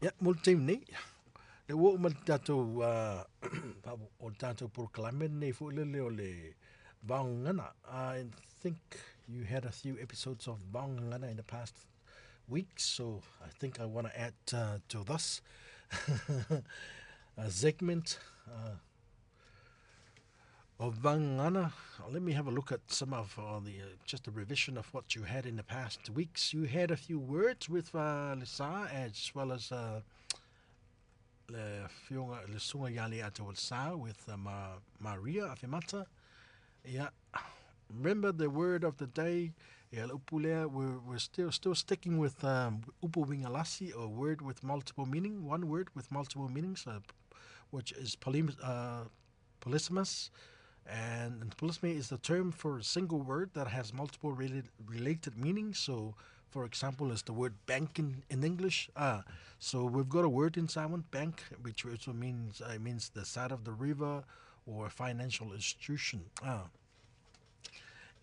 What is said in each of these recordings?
Ya, multim ni. Le wo man tato o tato proclamen ne fu le o le bangana. I think you had a few episodes of bangana in the past weeks, so I think I want to add to this segment of bangana. Let me have a look at some of just a revision of what you had in the past weeks. You had a few words with Lisa as well as le sunga ya Leiataualesa with Maria Afemata. Yeah, remember the word of the day. Yeah, we're still sticking with Upu Uiga Lasi, a word with multiple meaning, one word with multiple meanings, which is polysemous. And polysemy is the term for a single word that has multiple related meanings. So, for example, is the word bank in English. So we've got a word inside one, bank, which also means the side of the river or a financial institution.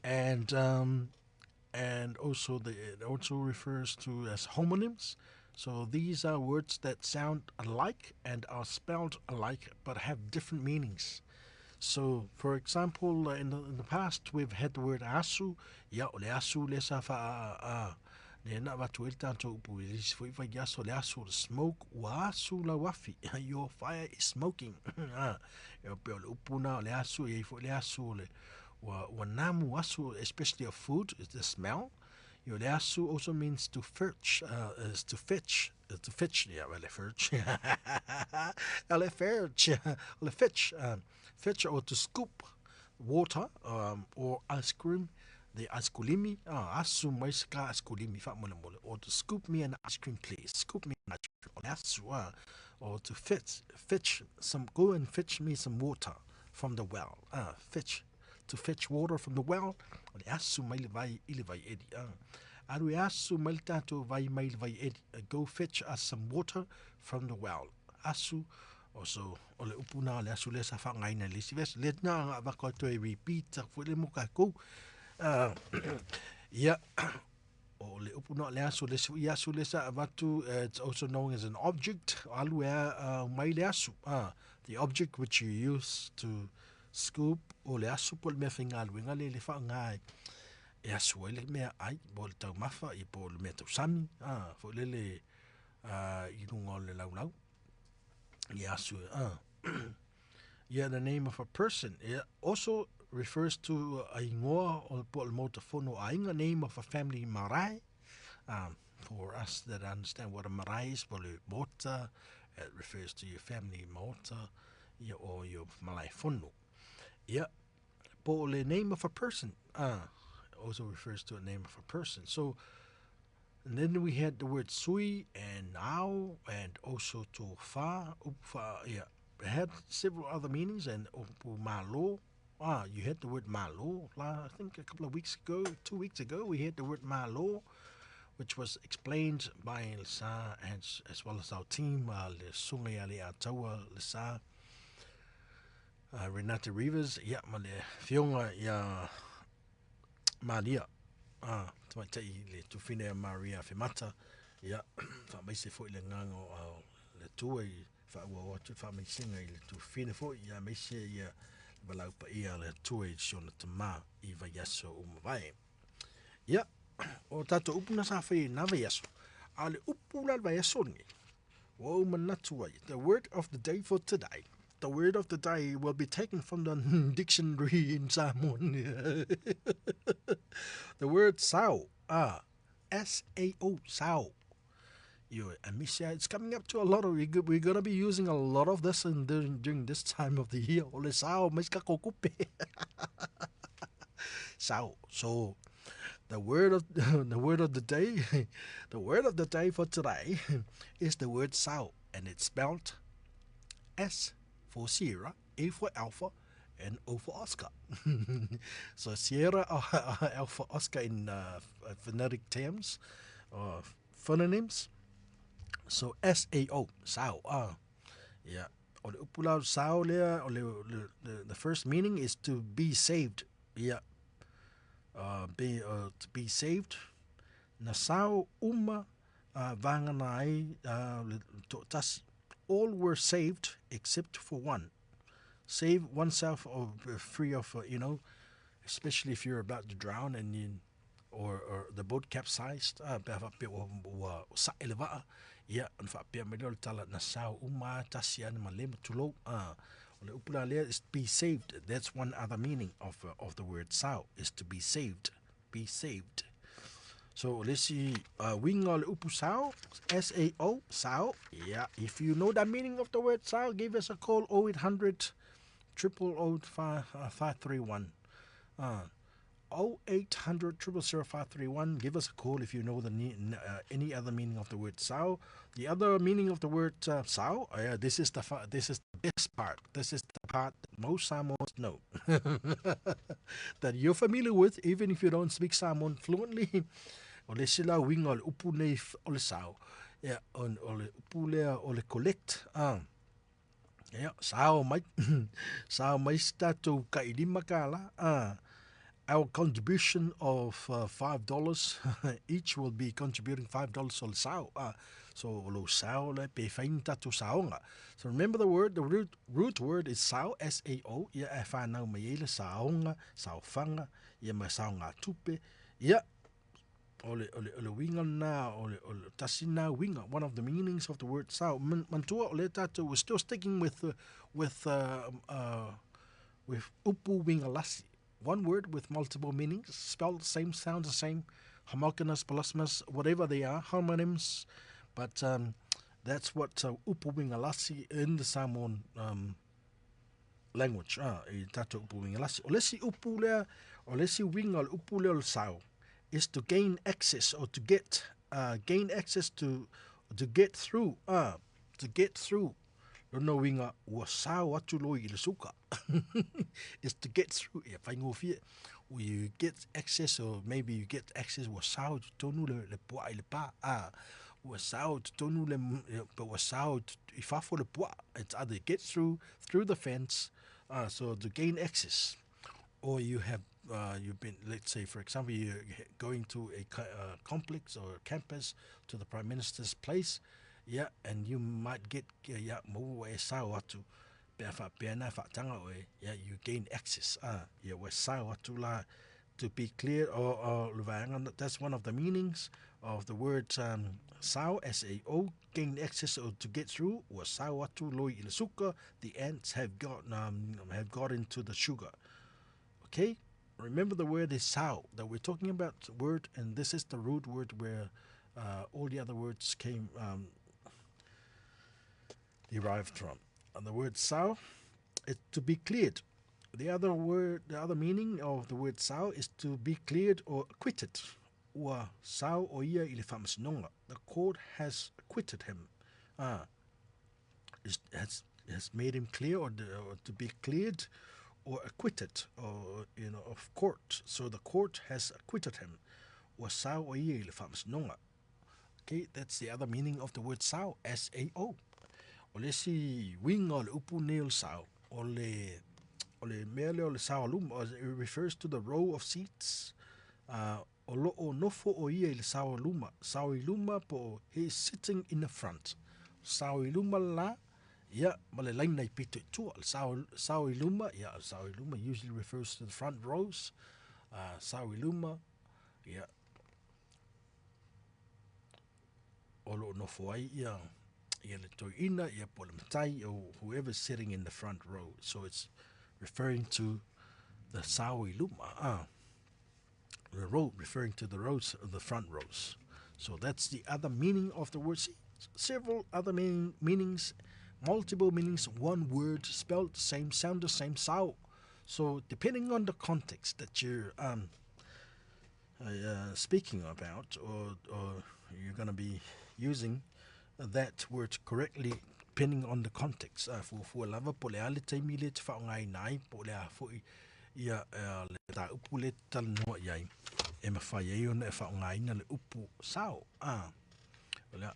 And also it also refers to as homonyms. So these are words that sound alike and are spelled alike but have different meanings. So, for example, in the past, we've had the word asu. Ya ole asu le sa fa le na va tu el tanto pu is foi fa ya so le asu smoke wa asu la wafi. Your fire is smoking. Yo pe ole upu na le asu ye fo le asu le wa namu asu, especially of food, is the smell. Yo le asu also means to fetch, is to fetch. To fetch, yeah, well, fetch. Fetch, fetch. Fetch or to scoop water or ice cream, the ice kulimi, asu maiska ice kulimi fa mole mole, or to scoop me an ice cream please, scoop me an ice cream, or asu, or to fetch some, go and fetch me some water from the well, fetch, to fetch water from the well, or asu mail vai ili vai edi, aru asu mail tato vai mail vai edi, go fetch us some water from the well, asu. Also, ole upuna le asu le sa whangai na le sives. Le nga waka to e repeat a fwele mo ka kou. Ia, o le upuna le asu le si asu le sa avatu, it's also known as an object. Alu mai le asu. The object which you use to scoop o le asu po le mea whinga aluenga le whangai. E asu ele mea ai, bo le tau mafa, i po le mea tau sami. Fwele le irunga le lau lau. Yasu. Yeah, the name of a person. It also refers to a ingoa o po motafono ainga, name of a family marae. For us that understand what a marae is, po le mota, it refers to your family mota, yeah, or your malai fono. Yeah, po le name of a person. Also refers to a name of a person. So, and then we had the word sui and now and also to fa, ufa, yeah. It had several other meanings and upu malo. You had the word malo. I think a couple of weeks ago, 2 weeks ago, we had the word malo, which was explained by Lisa as well as our team, Le Sunga Leiataualesa, Renate Rivers, yeah, male fionga ya Maria. Tama tai le tufine Maria Afemata. Ia, fa mai se foi le ngango au le tua i fa ua watu fa mai singa i le tufine foi ia mai se ia walau pa ia le tua i siona tama i vai aso umawai. Ia, o tato upuna sa fai na vai aso. A le upuna vai aso ni. Wo manatu ai. The word of the day for today. The word of the day will be taken from the dictionary in Samoan. The word sao, S-A-O, sao. Amisha, it's coming up to a lot of, we're going to be using a lot of this during this time of the year. Ole sao, mas ka kokupe. Sao. So, the word of the word of the day, the word of the day for today is the word sao, and it's spelled S for Sierra, A for Alpha, and O for Oscar. So Sierra Alpha Oscar in phonetic terms, phononyms. So SAO, Sao. Yeah. O le upula Sao lea, o the first meaning is to be saved. Yeah. To be saved. Na Sao uma Vanganai, tasi. All were saved except for one. Save oneself free of, especially if you're about to drown and or the boat capsized. Yeah, and fa pia melhor tala na sao uma tasian malem tulo. Is be saved. That's one other meaning of the word sao is to be saved. Be saved. So let's see. Wingal upu sao, sao, sao. Yeah, if you know the meaning of the word sao, give us a call 0800 531. 0800 531. Give us a call if you know any other meaning of the word sao. The other meaning of the word sao. This is the best part. This is the part that most Samoans know that you're familiar with, even if you don't speak Samoan fluently. Ole sila winga ole upu nei ole sao. Yeah, ole upu lea ole collect. Yeah, sao mai sao mai statu ka ilima kala. Our contribution of $5 each will be contributing $5 ole sao. So lo sao le pe fain tatu saonga. So remember the word, the root word is sao, S-A-O. Yeah, fa nau mai ele saonga, sao fanga, yeah ma saonga tupe. Yeah. Ole winga na ole tasina winga. One of the meanings of the word sao. Mantua ole tatu. We're still sticking with Upu Uiga Lasi. One word with multiple meanings, spelled the same, sound the same, homogeneous, plasmus, whatever they are, homonyms. But that's what Upu Uiga Lasi in the Samoan language. Tatu Upu Uiga Lasi. Olesi upu lea, olesi winga upu lea sao is to gain access or to get to get through. To get through. No winga ua sao atu loi I le suka. Is to get through. Yeah, whaingo fia. You get access, or maybe you get access ua sao tonu le pua I le pa. Ua sao tonu le ua sao I fafo le pua. It's either get through the fence, so to gain access, or you have you've been, let's say, for example, you're going to a complex or campus to the Prime Minister's place, yeah, and you might get yeah sao atu yeah, you gain access. Yeah, sao atu la, to be clear, or that's one of the meanings of the word sao, S-A-O, gain access or to get through. Or sao atu loi I le suka, the ants have got into the sugar. Okay, remember the word is sao that we're talking about word, and this is the root word where all the other words came derived from. And the word sao is to be cleared. The other meaning of the word sao is to be cleared or acquitted. Ua sao o ia I le whamasinonga. The court has acquitted him. Has made him clear, or to be cleared or acquitted, or of court. So the court has acquitted him. Ua sao o ia I le whamasinonga. Okay, that's the other meaning of the word sao, S-A-O. Ole si winga ole upu neil sao. Ole mele ole sao aluma. It refers to the row of seats. Olo o nofo o ia I le sao aluma. Sao iluma po he is sitting in the front. Sao iluma la. Yeah, male laina I pito tua. Sao iluma. Yeah, sao iluma usually refers to the front rows. Sao iluma. Yeah. Olo nofo ai ia. Ia le toina, ia po le matai, or whoever's sitting in the front row. So it's referring to the sao iluma. The row, referring to the rows of the front rows. So that's the other meaning of the word. See, several other meanings, multiple meanings, one word spelled the same, sound the same, sao. So depending on the context that you're speaking about, or you're going to be using that word correctly, depending on the context. For lava po le ale taimi le te whaongai nai, po le a fo ia le ta upu le tal noa iai. E mawhai e ona e whaongai na le upu sao. Lea,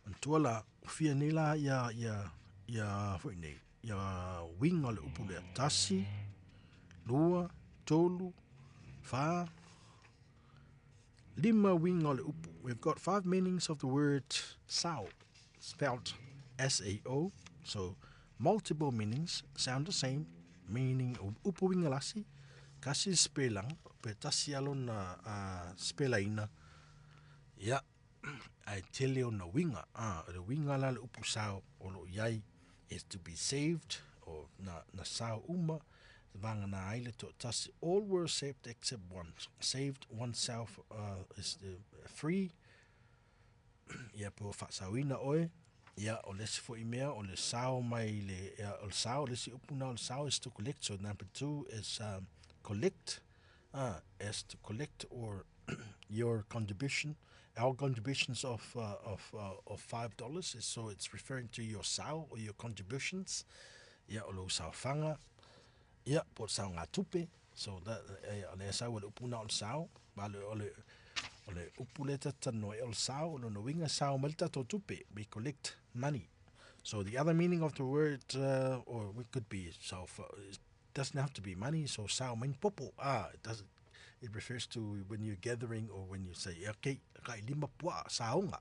antua la fia ni la ia fo nei. Ia winga le upu le tasi, lua, tolu, wha, Lima winga le upu. We've got 5 meanings of the word sao, spelled S-A-O. So multiple meanings sound the same. Meaning upu winga lasi, kasi spelang, pe tasi alon na spelaina. Yeah, I tell you na winga. The winga la le upu sao o lo yai is to be saved or na sao uma. Vanga na aile to tasi. All were saved except one. Saved oneself is free. Ia po whaasawina oe. Ia o lesi fo imea o le sao mai le o le sao lesi upuna o le sao is to collect. So number 2 is collect. Is to collect or your contribution. Our contributions of $5 is so it's referring to your sao or your contributions. Ia o lo sao fanga. Ia po sao ngā tupe. So that le sao o le upuna o le sao. Ba le o le upule tatano e o le sao o no winga sao malta to tupe. We collect money. So the other meaning of the word or it could be so it doesn't have to be money. So sao main popo. It doesn't. It refers to when you're gathering or when you say okay kai lima pua saonga.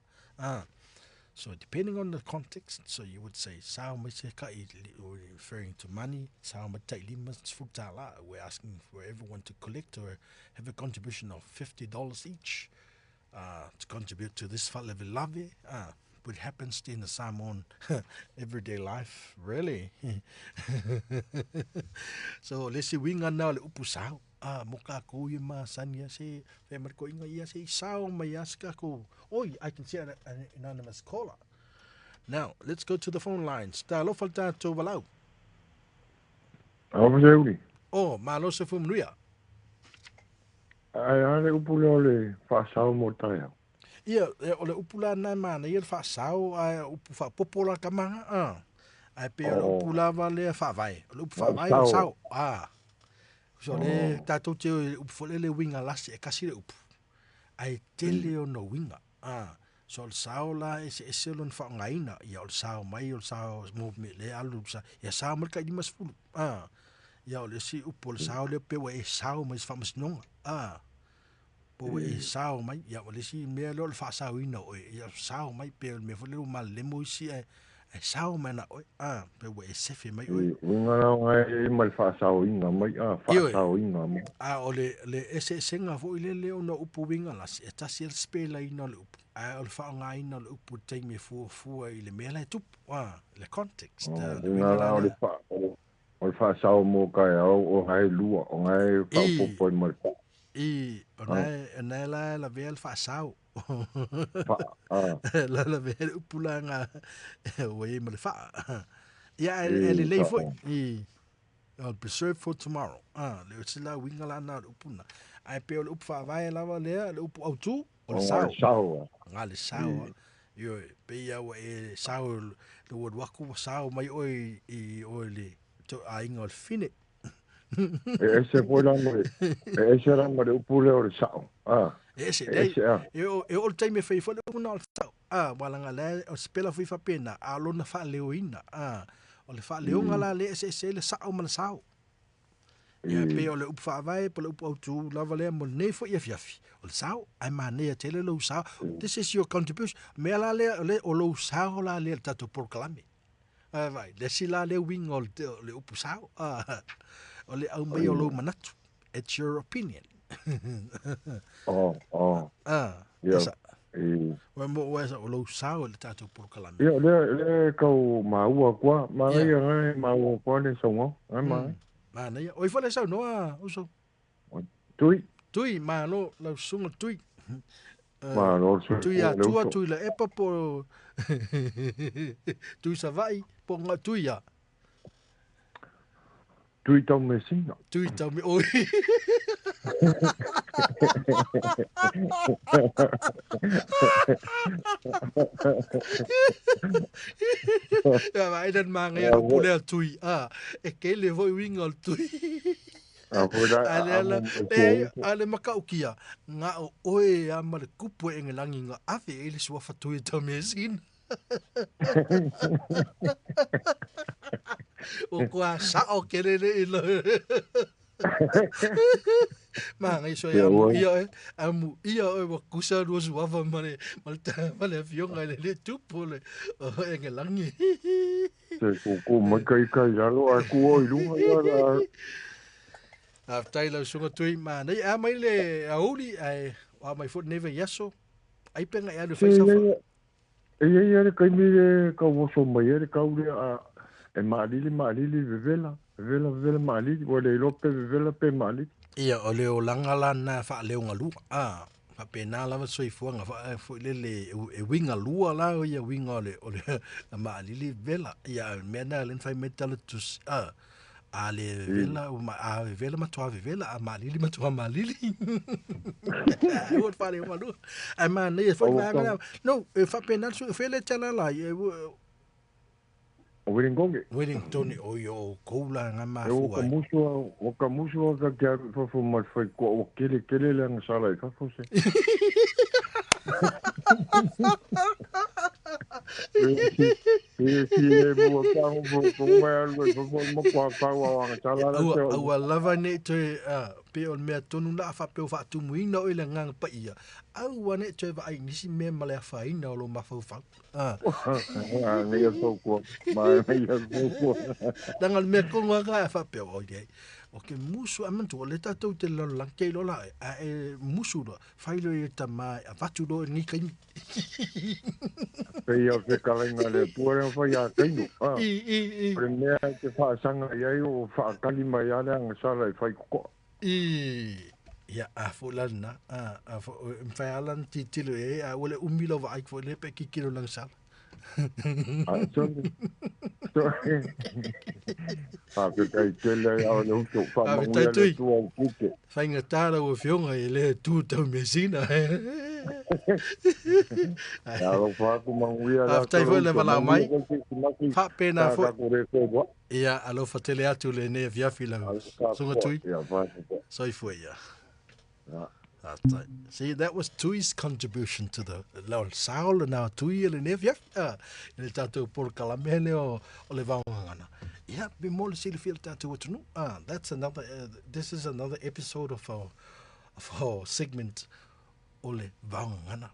So depending on the context, so you would say sao mai se kai referring to money. Sao mai tai lima futala. We're asking for everyone to collect or have a contribution of $50 each to contribute to this level love. What happens in the Samoan everyday life, really. So let's see winga na le upu sao. Moka ko ma sanya se fe mar ko inga ia se sao mai aska ko. Oi, I can see an anonymous caller. Now, let's go to the phone lines. Ta lo falta to walau. Oh, malo se fu mnuia. Ai ale upule ole whaasau mo taia. Ia, ole upula na mana, ia whaasau, upu whapopola kamanga, ai pe ole upula wale whaavai. Ole upu whaavai o sao, So le tātou te upu folele winga lasi e kasi le upu. Ai tele o no winga. So le sao la e se lon whaongaina, ia ole sao mai, ole sao mo me le alu, ia sao malika i mas fulu. Ia ole si upu ole sao le pewa e sao mai se whamasnonga. Po e sao mai ia ole si me lo fa sao ina o ia sao mai pe me fo le mal le mo si e sao mai na o pe we se fe mai o nga ngai mal fa sao ina mai fa sao ina mai ole le ese senga fo ile le no upu winga las e ta si spela ina le upu ole fa nga ina le upu te me fu ile me la tu le context nga ole fa sao mo kai o ngai lua o ngai fa popo mai ona la vel fa sao la vel upula nga we me fa ele le foi I'll preserve for tomorrow le sila winga la na upuna ai pe le upa vai la le upu autu o sao nga le sao yo pe ya we sao le wod waku sao mai oi le to ainga al fine ese foi la mai ese era mai upule o sao ese dei o time fai fo una al sao wala nga le o spela fui fa pena a lona fa leoina o le fa leonga la le ese le sao man sao ia pe o le upa vai po le upa tu lava le mo nei fo ia fiafi o le sao ai mane a tele lo sao this is your contribution me la le o lo sao la le tatu proclame vai le sila le wing o le upa sao o le au mai o lo manatu it's your opinion yes wa mo wa sa o lo sao le tatu proclame ia le kau maua kwa mai ngai maua kwa le songo ai mai mana ia oi fale sao noa uso tui malo la sunga tui malo tui a tua tui la epa po tui sa vai po nga tui a tui tau mesina tui tau me oi ya vai dan manga ya pule tui e ke le voi winga tui ale makaukia nga oe ama le kupu e ngelangi nga afe ele sua fatui tau mesin o kua sao kerere ilo Ma ngai so Te ya mu oi. ia e wa kusa ro su ava mane male avion ai le tupo le e nge langi. Te kuku mai kai alo a ku oi lunga ia A taila sunga tui ma nei a mai le a uli ai wa mai fo neve yaso. Ai penga e alu te faisa fa. ia le kai mi le ka wo so mai le ka uli a e malili vevela malili wa le lope vevela pe malili. Ia o leo langa la na fa leo ngalu. Fa pena lava soi fuanga fa fo le e winga lua la o ia winga o le ma lili vela ia mena len fai metal tus a le vela o ma a vela ma toa vela a ma lili ma toa ma lili. Ai o fa le malu. Ai ma nei fo O ma ka ngana. No, e fa pena su fele tala la e o wingonge. Wellington o yo koula nga ma E fu ai. o ka musu ka kia fa fo mai fai ko o kele le nga sala i fa fo se. E mo ka mo mai alu fo fo mo ka wa nga sala la te Au lava ne te pe on mea tonu la fa pe fa tu muina o ile ngang pa ia. Au wane te va ai nisi me male fa ina o lo ma fa fa. Ngai so ko mai ngai so ko. Danga me ko nga fa pe o ye. O ke musu amantu o le tatou te lo la ke lo la e musu do fa ilo e ta mai a fatu do ni kai. Pe ia fe kalenga le puere fa ia kaino. I Primea te fa sanga ia o fa kalima ia le nga sala i fai ko. ia a fulana a fo fa alan titilo e a wala umilo va ai fo le pe kikilo lang sal. So fa pe kai tele ia o le to fa A manguia le vitai tu au kike. fai ngatala o fionga i le tu tau mesina. Ya lo fa ku manguia A la vitai fo to le to vala manguia mai. ko ki maki Fa pena ka fo ka ko re ko wa. ia alo fa tele atu le ne via fila. Al ka Sunga ko tui. ya fa ko. Soi fo ia. Ya. See, that was Tui's contribution to the Lord Saul and now Tui le ne via. Le tatu por kalamele o le vaungana. Yeah, be more to see the field tattoo what no. That's another. This is another episode of our segment. Ole vaungana.